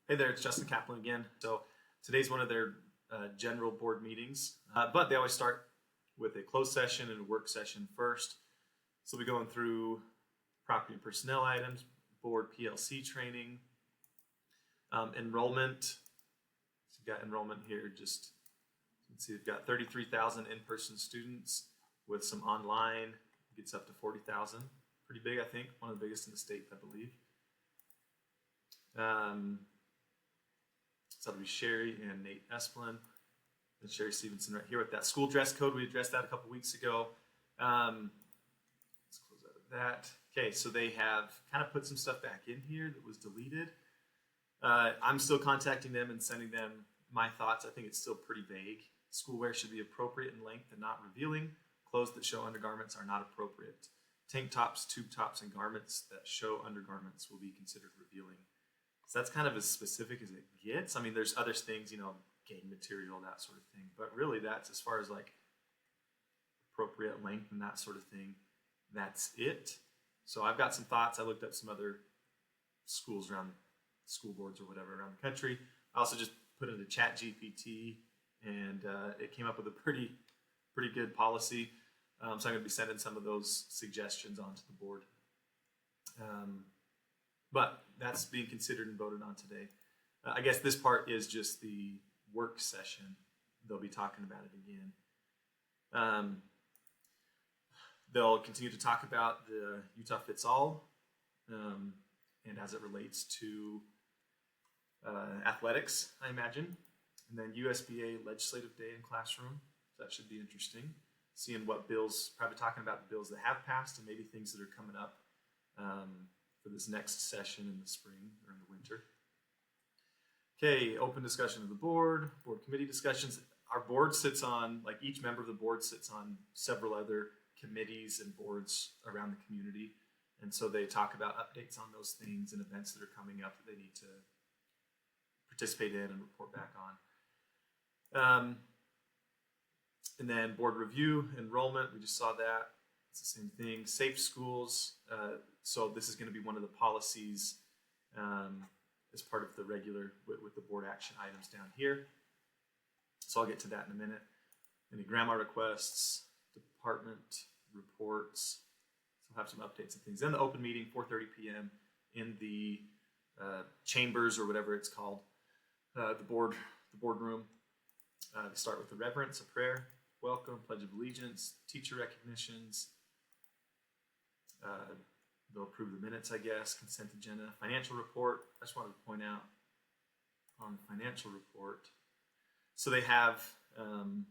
Hey there, it's Justin Caplin again. So today's one of their general board meetings, but they always start with a closed session and a work session first. So we're going through property and personnel items, board PLC training, enrollment. So you've got enrollment here, just let's see, we've got 33,000 in-person students with some online, gets up to 40,000. Pretty big, I think, one of the biggest in the state, I believe. So that'll be Cheri and Nate Esplin, and Cheri Stevenson right here with that school dress code. We addressed that a couple weeks ago. Let's close out of that. Okay, so they have kind of put some stuff back in here that was deleted. I'm still contacting them and sending them my thoughts. I think it's still pretty vague. Schoolwear should be appropriate in length and not revealing. Clothes that show undergarments are not appropriate. Tank tops, tube tops, and garments that show undergarments will be considered revealing. So that's kind of as specific as it gets. I mean, there's other things, you know, game material, that sort of thing. But really, that's as far as like appropriate length and that sort of thing. That's it. So I've got some thoughts. I looked up some other schools around, school boards or whatever around the country. I also just put into ChatGPT, and it came up with a pretty good policy. So I'm going to be sending some of those suggestions onto the board. But that's being considered and voted on today. I guess this part is just the work session. They'll be talking about it again. They'll continue to talk about the Utah Fits All, and as it relates to athletics, I imagine. And then USBA Legislative Day in Classroom. So that should be interesting. Seeing what bills, probably talking about the bills that have passed and maybe things that are coming up for this next session in the spring or in the winter. Okay, open discussion of the board committee discussions. Our board sits on, like each member of the board sits on several other committees and boards around the community. And so they talk about updates on those things and events that are coming up that they need to participate in and report back on. And then board review, enrollment, we just saw that. It's the same thing. Safe schools. So this is going to be one of the policies as part of the regular with the board action items down here. So I'll get to that in a minute. Any GRAMA requests, department reports. So we'll have some updates and things. Then the open meeting, 4:30 p.m. in the chambers or whatever it's called, the boardroom. They start with the reverence, a prayer, welcome, pledge of allegiance, teacher recognitions. They'll approve the minutes, I guess, consent agenda, financial report. I just wanted to point out on the financial report. So they have a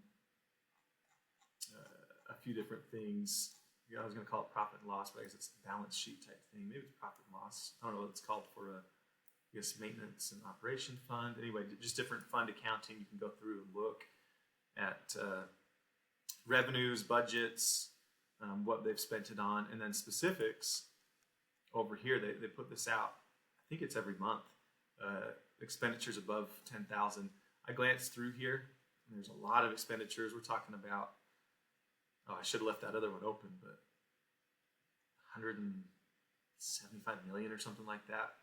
few different things. I was going to call it profit and loss, but I guess it's a balance sheet type thing. Maybe it's profit and loss. I don't know what it's called for I guess maintenance and operation fund. Anyway, just different fund accounting. You can go through and look at revenues, budgets, what they've spent it on, and then specifics. Over here, they put this out. I think it's every month. Expenditures above 10,000. I glanced through here, and there's a lot of expenditures. We're talking about. Oh, I should have left that other one open, but 175 million or something like that.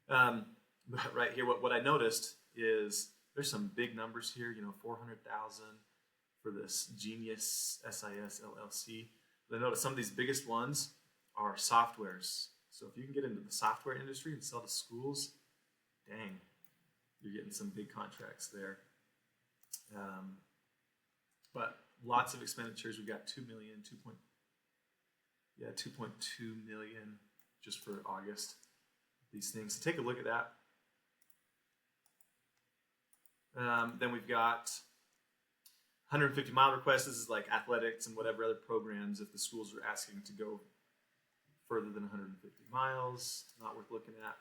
But right here, what I noticed is there's some big numbers here. You know, 400,000 for this Genius SIS LLC. But I noticed some of these biggest ones are softwares. So if you can get into the software industry and sell to schools, dang, you're getting some big contracts there. But lots of expenditures. We've got 2 million, 2.2 million just for August. These things. So take a look at that. Then we've got 150-mile requests. This is like athletics and whatever other programs. If the schools are asking to go further than 150 miles, not worth looking at.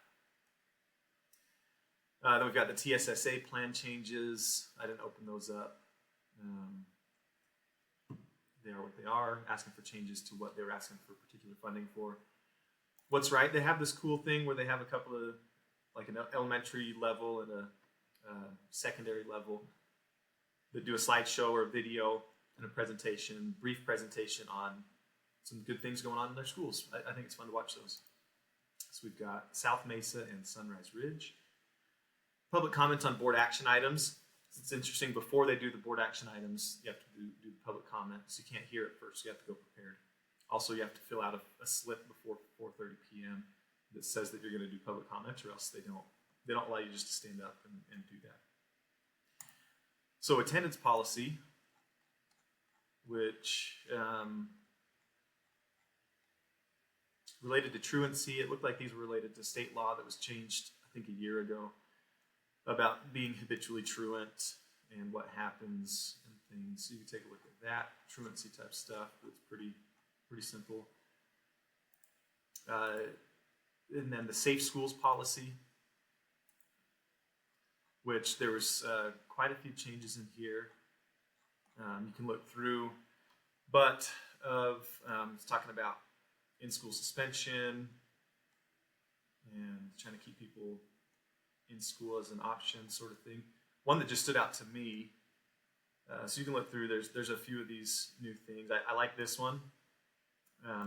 Then we've got the TSSA plan changes. I didn't open those up. They are what they are. Asking for changes to what they were asking for particular funding for. What's right? They have this cool thing where they have a couple of, like an elementary level and a secondary level, that do a slideshow or a video and a presentation, brief presentation on some good things going on in their schools. I think it's fun to watch those. So we've got South Mesa and Sunrise Ridge. Public comments on board action items. It's interesting, before they do the board action items, you have to do the public comments. You can't hear it first, you have to go prepared. Also, you have to fill out a slip before 4:30 p.m. that says that you're going to do public comments, or else they don't allow you just to stand up and do that. So attendance policy, which related to truancy. It looked like these were related to state law that was changed, I think, a year ago, about being habitually truant and what happens and things. So you can take a look at that truancy type stuff. It's pretty simple. And then the safe schools policy, which there was quite a few changes in here. You can look through, but it's talking about in-school suspension and trying to keep people in school as an option, sort of thing. One that just stood out to me, so you can look through, there's a few of these new things. I like this one.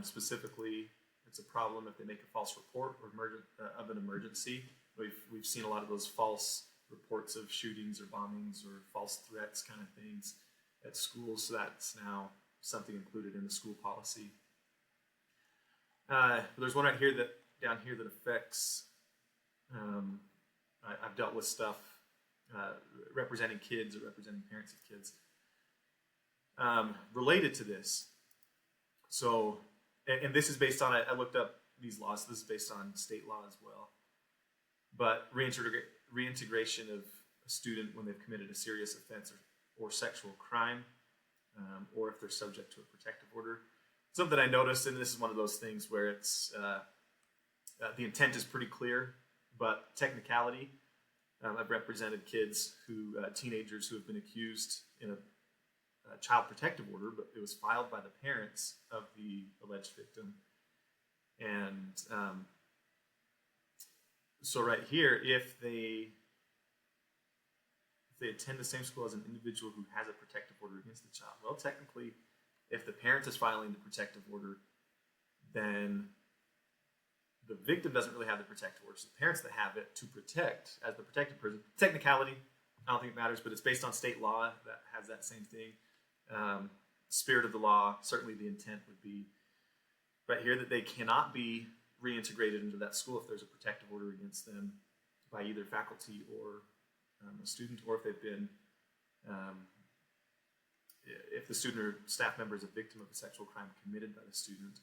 Specifically, it's a problem if they make a false report or of an emergency. We've seen a lot of those false reports of shootings or bombings or false threats kind of things at schools, so that's now something included in the school policy. There's one right here down here that affects, I've dealt with stuff representing kids or representing parents of kids related to this. So, and this is based on, I looked up these laws, so this is based on state law as well. But reintegration of a student when they've committed a serious offense or sexual crime, or if they're subject to a protective order. Something I noticed, and this is one of those things where it's the intent is pretty clear, but technicality. I've represented kids teenagers who have been accused in a child protective order, but it was filed by the parents of the alleged victim. And so right here, if they attend the same school as an individual who has a protective order against the child, well, technically, if the parent is filing the protective order, then the victim doesn't really have the protective order. It's the parents that have it to protect as the protected person. Technicality, I don't think it matters, but it's based on state law that has that same thing. Spirit of the law, certainly the intent would be right here that they cannot be reintegrated into that school if there's a protective order against them by either faculty or a student, or if they've been, if the student or staff member is a victim of a sexual crime committed by the student.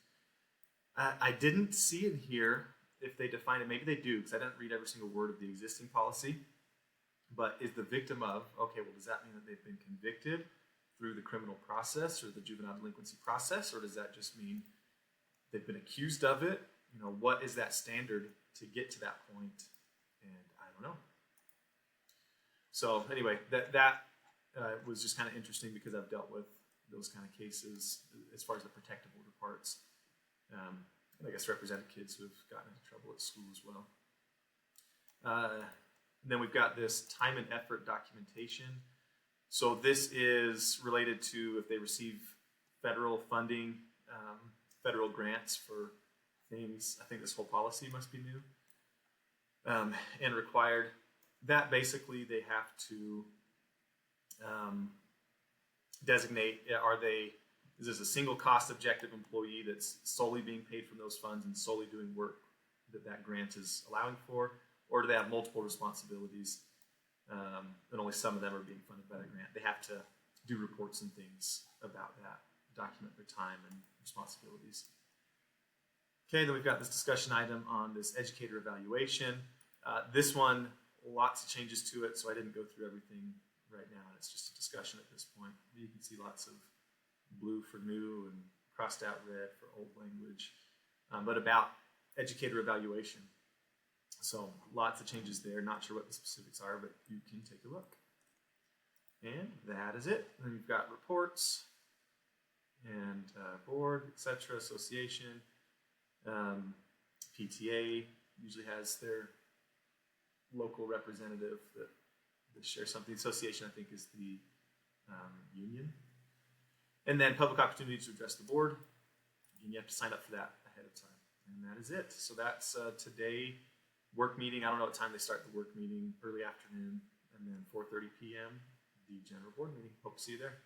I didn't see in here if they define it. Maybe they do, because I didn't read every single word of the existing policy. But is the victim of, okay, well, does that mean that they've been convicted through the criminal process or the juvenile delinquency process, or does that just mean they've been accused of it? You know, what is that standard to get to that point? And I don't know. So anyway, that was just kind of interesting because I've dealt with those kind of cases as far as the protective order parts. And I guess represented kids who have gotten into trouble at school as well. Then we've got this time and effort documentation. So this is related to if they receive federal funding, federal grants for things. I think this whole policy must be new and required. That basically they have to designate, is this a single cost objective employee that's solely being paid from those funds and solely doing work that grant is allowing for, or do they have multiple responsibilities and only some of them are being funded by the grant? They have to do reports and things about that, document their time and responsibilities. Okay, then we've got this discussion item on this educator evaluation. This one, lots of changes to it, so I didn't go through everything right now. It's just a discussion at this point. You can see lots of blue for new and crossed out red for old language, but about educator evaluation. So lots of changes there. Not sure what the specifics are, but you can take a look. And that is it. Then we've got reports and board, etc., association. PTA usually has their local representative that shares something. The association, I think, is the union. And then public opportunities to address the board. And you have to sign up for that ahead of time. And that is it. So that's today Work meeting, I don't know what time they start the work meeting, early afternoon, and then 4:30 p.m., the general board meeting. Hope to see you there.